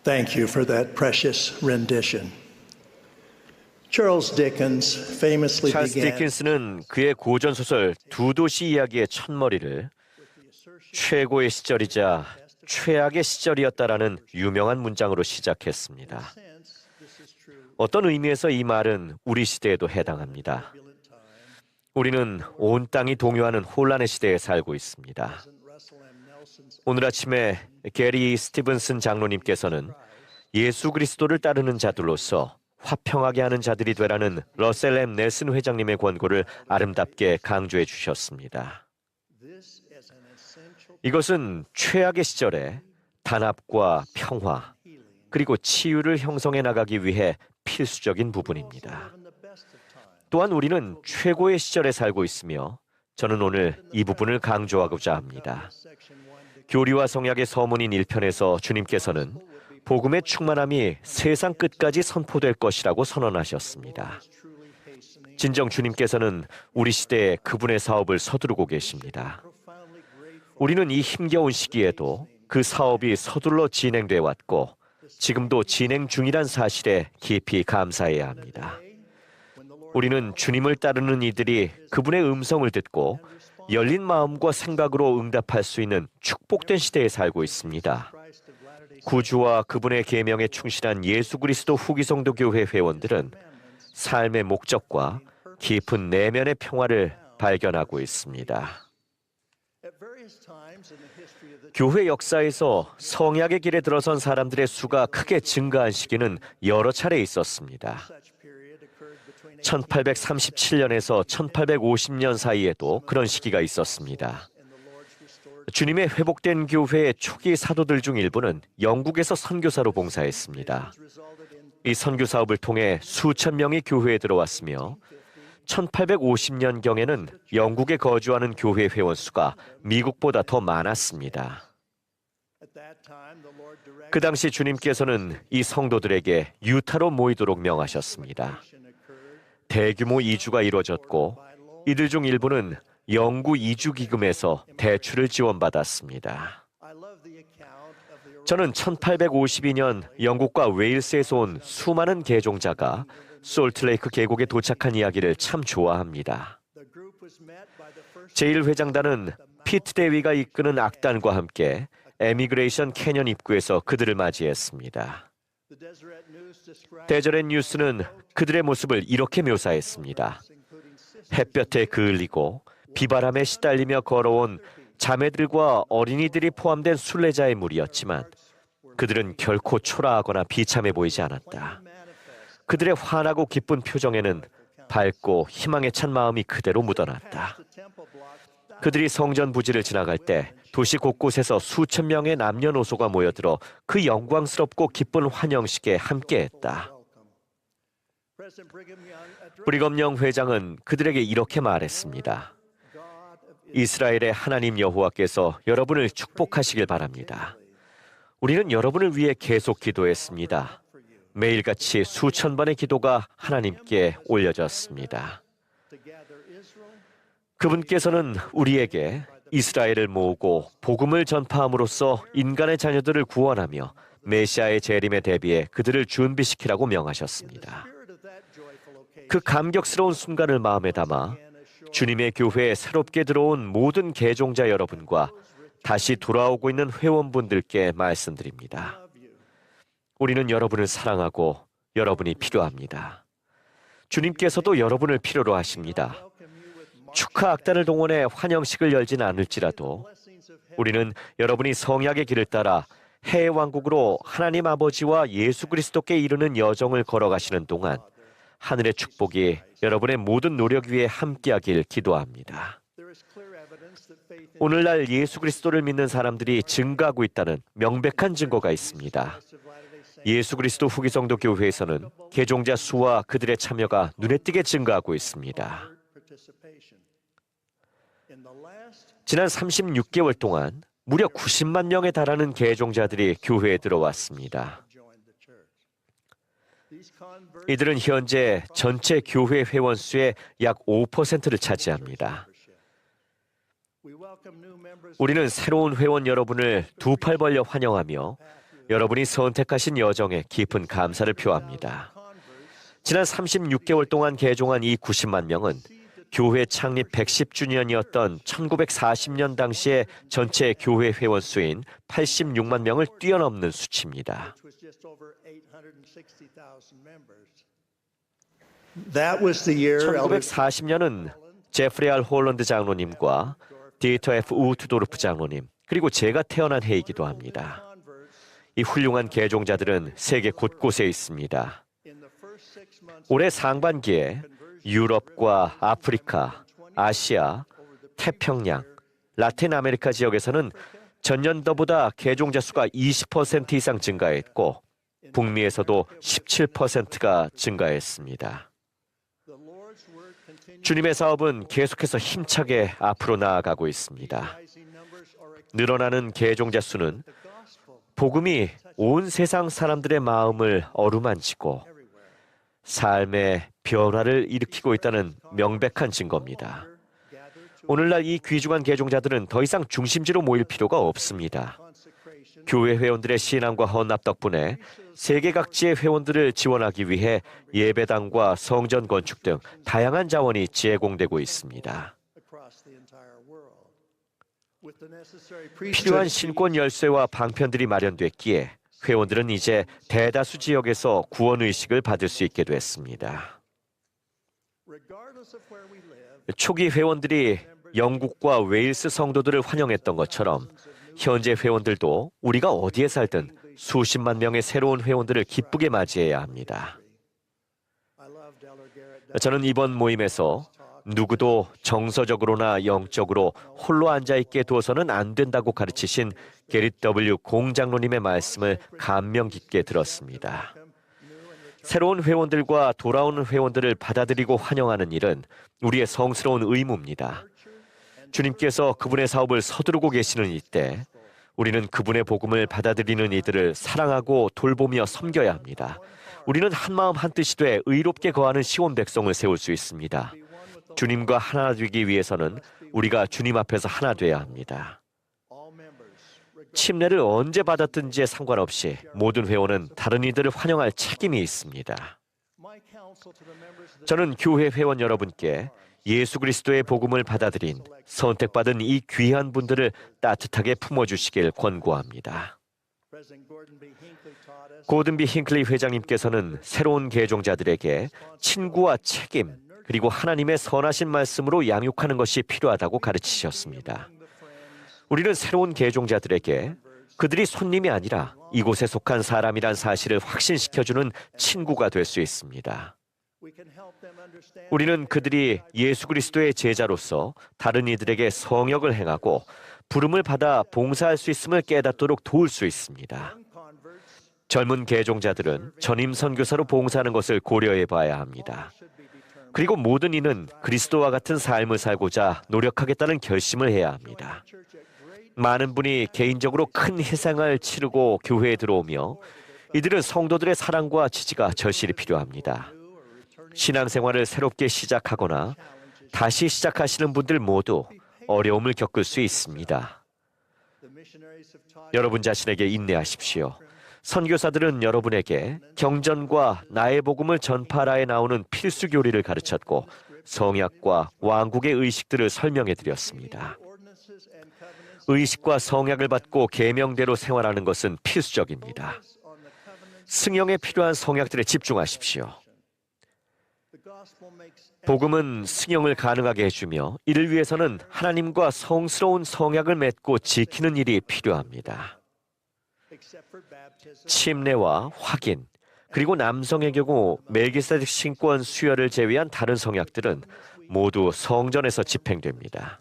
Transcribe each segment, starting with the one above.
Thank you for that precious rendition. Charles Dickens famously 찰스 began 디킨스는 그의 고전 소설 두 도시 이야기의 첫머리를 최고의 시절이자 최악의 시절이었다라는 유명한 문장으로 시작했습니다. 어떤 의미에서 이 말은 우리 시대에도 해당합니다. 우리는 온 땅이 동요하는 혼란의 시대에 살고 있습니다. 오늘 아침에 게리 스티븐슨 장로님께서는 예수 그리스도를 따르는 자들로서 화평하게 하는 자들이 되라는 러셀 M. 넬슨 회장님의 권고를 아름답게 강조해 주셨습니다. 이것은 최악의 시절에 단합과 평화, 그리고 치유를 형성해 나가기 위해 필수적인 부분입니다. 또한 우리는 최고의 시절에 살고 있으며 저는 오늘 이 부분을 강조하고자 합니다. 교리와 성약의 서문인 1편에서 주님께서는 복음의 충만함이 세상 끝까지 선포될 것이라고 선언하셨습니다. 진정 주님께서는 우리 시대에 그분의 사업을 서두르고 계십니다. 우리는 이 힘겨운 시기에도 그 사업이 서둘러 진행돼 왔고 지금도 진행 중이란 사실에 깊이 감사해야 합니다. 우리는 주님을 따르는 이들이 그분의 음성을 듣고 열린 마음과 생각으로 응답할 수 있는 축복된 시대에 살고 있습니다. 구주와 그분의 계명에 충실한 예수 그리스도 후기성도 교회 회원들은 삶의 목적과 깊은 내면의 평화를 발견하고 있습니다. 교회 역사에서 성약의 길에 들어선 사람들의 수가 크게 증가한 시기는 여러 차례 있었습니다. 1837년에서 1850년 사이에도 그런 시기가 있었습니다. 주님의 회복된 교회의 초기 사도들 중 일부는 영국에서 선교사로 봉사했습니다. 이 선교 사업을 통해 수천 명이 교회에 들어왔으며 1850년경에는 영국에 거주하는 교회 회원 수가 미국보다 더 많았습니다. 그 당시 주님께서는 이 성도들에게 유타로 모이도록 명하셨습니다. 대규모 이주가 이루어졌고 이들 중 일부는 영구 이주 기금에서 대출을 지원받았습니다. 저는 1852년 영국과 웨일스에서 온 수많은 개종자가 솔트레이크 계곡에 도착한 이야기를 참 좋아합니다. 제1회장단은 피트 대위가 이끄는 악단과 함께 에미그레이션 캐년 입구에서 그들을 맞이했습니다. 데저렛 뉴스는 그들의 모습을 이렇게 묘사했습니다. 햇볕에 그을리고 비바람에 시달리며 걸어온 자매들과 어린이들이 포함된 순례자의 무리였지만 그들은 결코 초라하거나 비참해 보이지 않았다. 그들의 환하고 기쁜 표정에는 밝고 희망에 찬 마음이 그대로 묻어났다. 그들이 성전 부지를 지나갈 때 도시 곳곳에서 수천 명의 남녀노소가 모여들어 그 영광스럽고 기쁜 환영식에 함께했다. 브리검 영 회장은 그들에게 이렇게 말했습니다. 이스라엘의 하나님 여호와께서 여러분을 축복하시길 바랍니다. 우리는 여러분을 위해 계속 기도했습니다. 매일같이 수천 번의 기도가 하나님께 올려졌습니다. 그분께서는 우리에게 이스라엘을 모으고 복음을 전파함으로써 인간의 자녀들을 구원하며 메시아의 재림에 대비해 그들을 준비시키라고 명하셨습니다. 그 감격스러운 순간을 마음에 담아 주님의 교회에 새롭게 들어온 모든 개종자 여러분과 다시 돌아오고 있는 회원분들께 말씀드립니다. 우리는 여러분을 사랑하고 여러분이 필요합니다. 주님께서도 여러분을 필요로 하십니다. 축하 악단을 동원해 환영식을 열진 않을지라도 우리는 여러분이 성약의 길을 따라 해의 왕국으로 하나님 아버지와 예수 그리스도께 이르는 여정을 걸어가시는 동안 하늘의 축복이 여러분의 모든 노력 위에 함께하길 기도합니다. 오늘날 예수 그리스도를 믿는 사람들이 증가하고 있다는 명백한 증거가 있습니다. 예수 그리스도 후기성도 교회에서는 개종자 수와 그들의 참여가 눈에 띄게 증가하고 있습니다. 지난 36개월 동안 무려 90만 명에 달하는 개종자들이 교회에 들어왔습니다. 이들은 현재 전체 교회 회원 수의 약 5%를 차지합니다. 우리는 새로운 회원 여러분을 두 팔 벌려 환영하며 여러분이 선택하신 여정에 깊은 감사를 표합니다. 지난 36개월 동안 개종한 이 90만 명은 교회 창립 110주년이었던 1940년 당시의 전체 교회 회원 수인 86만 명을 뛰어넘는 수치입니다. That was the year 1940년은 제프리 R. 홀런드 장로님과 디에터 F. 우트도르프 장로님, 그리고 제가 태어난 해이기도 합니다. 이 훌륭한 개종자들은 세계 곳곳에 있습니다. 올해 상반기에 유럽과 아프리카, 아시아, 태평양, 라틴 아메리카 지역에서는 전년도보다 개종자 수가 20% 이상 증가했고 북미에서도 17%가 증가했습니다. 주님의 사업은 계속해서 힘차게 앞으로 나아가고 있습니다. 늘어나는 개종자 수는 복음이 온 세상 사람들의 마음을 어루만지고 삶의 변화를 일으키고 있다는 명백한 증거입니다. 오늘날 이 귀중한 개종자들은 더 이상 중심지로 모일 필요가 없습니다. 교회 회원들의 신앙과 헌납 덕분에 세계 각지의 회원들을 지원하기 위해 예배당과 성전 건축 등 다양한 자원이 제공되고 있습니다. 필요한 신권 열쇠와 방편들이 마련됐기에 회원들은 이제 대다수 지역에서 구원 의식을 받을 수 있게 됐습니다. 초기 회원들이 영국과 웨일스 성도들을 환영했던 것처럼 현재 회원들도 우리가 어디에 살든 수십만 명의 새로운 회원들을 기쁘게 맞이해야 합니다. 저는 이번 모임에서 누구도 정서적으로나 영적으로 홀로 앉아있게 둬서는 안 된다고 가르치신 게릿 W. 공장로님의 말씀을 감명 깊게 들었습니다. 새로운 회원들과 돌아오는 회원들을 받아들이고 환영하는 일은 우리의 성스러운 의무입니다. 주님께서 그분의 사업을 서두르고 계시는 이때 우리는 그분의 복음을 받아들이는 이들을 사랑하고 돌보며 섬겨야 합니다. 우리는 한마음 한뜻이 돼 의롭게 거하는 시온 백성을 세울 수 있습니다. 주님과 하나 되기 위해서는 우리가 주님 앞에서 하나 돼야 합니다. 침례를 언제 받았든지에 상관없이 모든 회원은 다른 이들을 환영할 책임이 있습니다. 저는 교회 회원 여러분께 예수 그리스도의 복음을 받아들인 선택받은 이 귀한 분들을 따뜻하게 품어주시길 권고합니다. 고든 B. 힌클리 회장님께서는 새로운 개종자들에게 친구와 책임, 그리고 하나님의 선하신 말씀으로 양육하는 것이 필요하다고 가르치셨습니다. 우리는 새로운 개종자들에게 그들이 손님이 아니라 이곳에 속한 사람이란 사실을 확신시켜주는 친구가 될 수 있습니다. 우리는 그들이 예수 그리스도의 제자로서 다른 이들에게 성역을 행하고 부름을 받아 봉사할 수 있음을 깨닫도록 도울 수 있습니다. 젊은 개종자들은 전임 선교사로 봉사하는 것을 고려해 봐야 합니다. 그리고 모든 이는 그리스도와 같은 삶을 살고자 노력하겠다는 결심을 해야 합니다. 많은 분이 개인적으로 큰 희생을 치르고 교회에 들어오며 이들은 성도들의 사랑과 지지가 절실히 필요합니다. 신앙생활을 새롭게 시작하거나 다시 시작하시는 분들 모두 어려움을 겪을 수 있습니다. 여러분 자신에게 인내하십시오. 선교사들은 여러분에게 경전과 나의 복음을 전파라에 나오는 필수 교리를 가르쳤고 성약과 왕국의 의식들을 설명해 드렸습니다. 의식과 성약을 받고 계명대로 생활하는 것은 필수적입니다. 승용에 필요한 성약들에 집중하십시오. 복음은 승용을 가능하게 해주며 이를 위해서는 하나님과 성스러운 성약을 맺고 지키는 일이 필요합니다. 침례와 확인, 그리고 남성의 경우 멜기세덱 신권 수혈을 제외한 다른 성약들은 모두 성전에서 집행됩니다.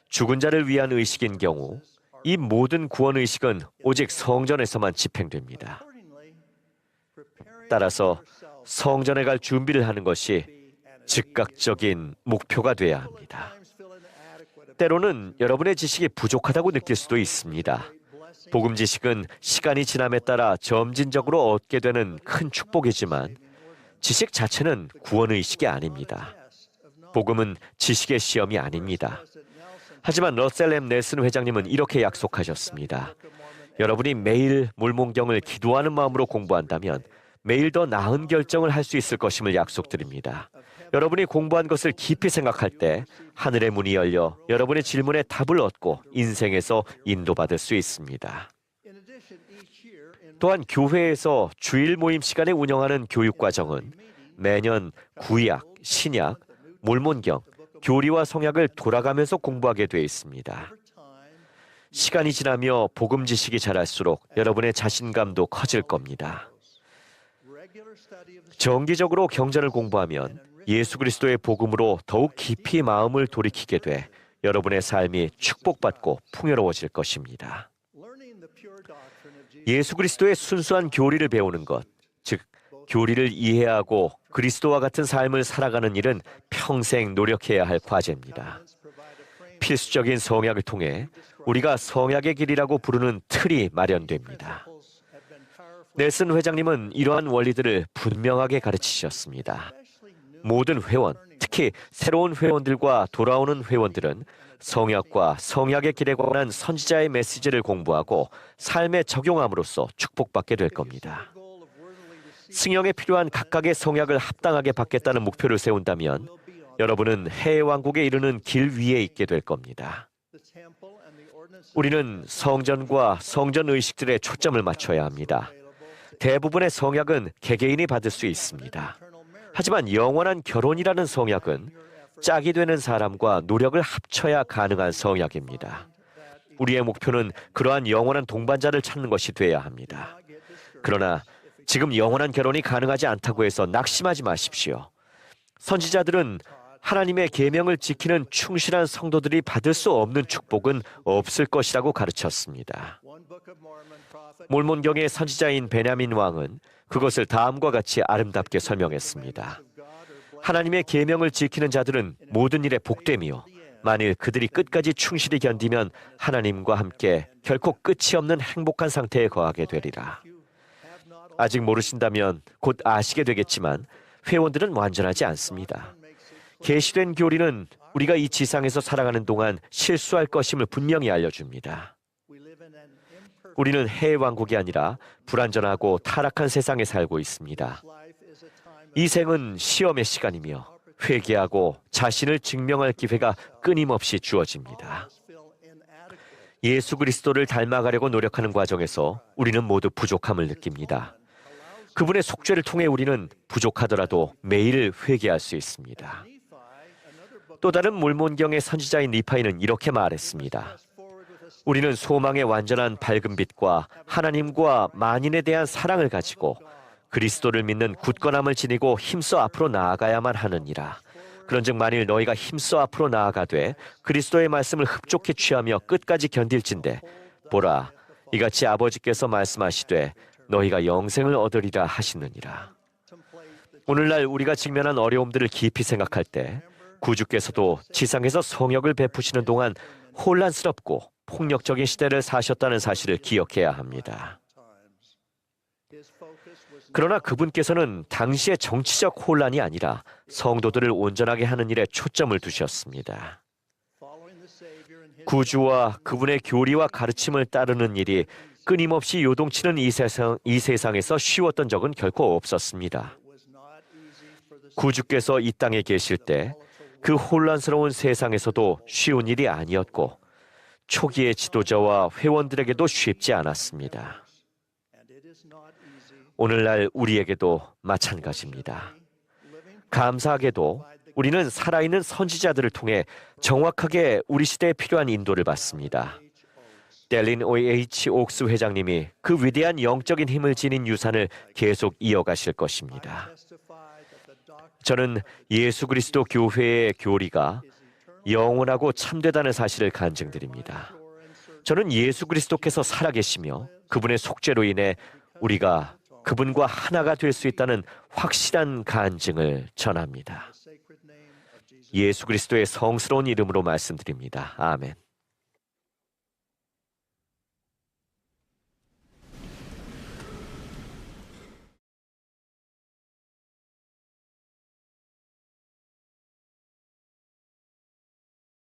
죽은 자를 위한 의식인 경우 이 모든 구원 의식은 오직 성전에서만 집행됩니다. 따라서 성전에 갈 준비를 하는 것이 즉각적인 목표가 돼야 합니다. 때로는 여러분의 지식이 부족하다고 느낄 수도 있습니다. 복음 지식은 시간이 지남에 따라 점진적으로 얻게 되는 큰 축복이지만 지식 자체는 구원 의식이 아닙니다. 복음은 지식의 시험이 아닙니다. 하지만 러셀 M. 넬슨 회장님은 이렇게 약속하셨습니다. 여러분이 매일 물문경을 기도하는 마음으로 공부한다면 매일 더 나은 결정을 할 수 있을 것임을 약속드립니다. 여러분이 공부한 것을 깊이 생각할 때 하늘의 문이 열려 여러분의 질문에 답을 얻고 인생에서 인도받을 수 있습니다. 또한 교회에서 주일 모임 시간에 운영하는 교육과정은 매년 구약, 신약, 몰몬경, 교리와 성약을 돌아가면서 공부하게 되어 있습니다. 시간이 지나며 복음 지식이 자랄수록 여러분의 자신감도 커질 겁니다. 정기적으로 경전을 공부하면 예수 그리스도의 복음으로 더욱 깊이 마음을 돌이키게 돼 여러분의 삶이 축복받고 풍요로워질 것입니다. 예수 그리스도의 순수한 교리를 배우는 것, 즉 교리를 이해하고 그리스도와 같은 삶을 살아가는 일은 평생 노력해야 할 과제입니다. 필수적인 성약을 통해 우리가 성약의 길이라고 부르는 틀이 마련됩니다. 넬슨 회장님은 이러한 원리들을 분명하게 가르치셨습니다. 모든 회원, 특히 새로운 회원들과 돌아오는 회원들은 성약과 성약의 길에 관한 선지자의 메시지를 공부하고 삶에 적용함으로써 축복받게 될 겁니다. 승영에 필요한 각각의 성약을 합당하게 받겠다는 목표를 세운다면 여러분은 해외 왕국에 이르는 길 위에 있게 될 겁니다. 우리는 성전과 성전 의식들에 초점을 맞춰야 합니다. 대부분의 성약은 개개인이 받을 수 있습니다. 하지만 영원한 결혼이라는 성약은 짝이 되는 사람과 노력을 합쳐야 가능한 성약입니다. 우리의 목표는 그러한 영원한 동반자를 찾는 것이 되어야 합니다. 그러나 지금 영원한 결혼이 가능하지 않다고 해서 낙심하지 마십시오. 선지자들은 하나님의 계명을 지키는 충실한 성도들이 받을 수 없는 축복은 없을 것이라고 가르쳤습니다. 몰몬경의 선지자인 베냐민 왕은 그것을 다음과 같이 아름답게 설명했습니다. 하나님의 계명을 지키는 자들은 모든 일에 복됨이요 만일 그들이 끝까지 충실히 견디면 하나님과 함께 결코 끝이 없는 행복한 상태에 거하게 되리라. 아직 모르신다면 곧 아시게 되겠지만 회원들은 완전하지 않습니다. 계시된 교리는 우리가 이 지상에서 살아가는 동안 실수할 것임을 분명히 알려줍니다. 우리는 해외 왕국이 아니라 불완전하고 타락한 세상에 살고 있습니다. 이 생은 시험의 시간이며 회개하고 자신을 증명할 기회가 끊임없이 주어집니다. 예수 그리스도를 닮아가려고 노력하는 과정에서 우리는 모두 부족함을 느낍니다. 그분의 속죄를 통해 우리는 부족하더라도 매일 회개할 수 있습니다. 또 다른 몰몬경의 선지자인 니파이는 이렇게 말했습니다. 우리는 소망의 완전한 밝은 빛과 하나님과 만인에 대한 사랑을 가지고 그리스도를 믿는 굳건함을 지니고 힘써 앞으로 나아가야만 하느니라. 그런즉 만일 너희가 힘써 앞으로 나아가되 그리스도의 말씀을 흡족히 취하며 끝까지 견딜진대 보라 이같이 아버지께서 말씀하시되 너희가 영생을 얻으리라 하시느니라. 오늘날 우리가 직면한 어려움들을 깊이 생각할 때 구주께서도 지상에서 성역을 베푸시는 동안 혼란스럽고 폭력적인 시대를 사셨다는 사실을 기억해야 합니다. 그러나 그분께서는 당시의 정치적 혼란이 아니라 성도들을 온전하게 하는 일에 초점을 두셨습니다. 구주와 그분의 교리와 가르침을 따르는 일이 끊임없이 요동치는 이 세상에서 쉬웠던 적은 결코 없었습니다. 구주께서 이 땅에 계실 때 그 혼란스러운 세상에서도 쉬운 일이 아니었고 초기의 지도자와 회원들에게도 쉽지 않았습니다. 오늘날 우리에게도 마찬가지입니다. 감사하게도 우리는 살아있는 선지자들을 통해 정확하게 우리 시대에 필요한 인도를 받습니다. 델린 O.H. 옥스 회장님이 그 위대한 영적인 힘을 지닌 유산을 계속 이어가실 것입니다. 저는 예수 그리스도 교회의 교리가 영원하고 참되다는 사실을 간증드립니다. 저는 예수 그리스도께서 살아계시며 그분의 속죄로 인해 우리가 그분과 하나가 될 수 있다는 확실한 간증을 전합니다. 예수 그리스도의 성스러운 이름으로 말씀드립니다. 아멘.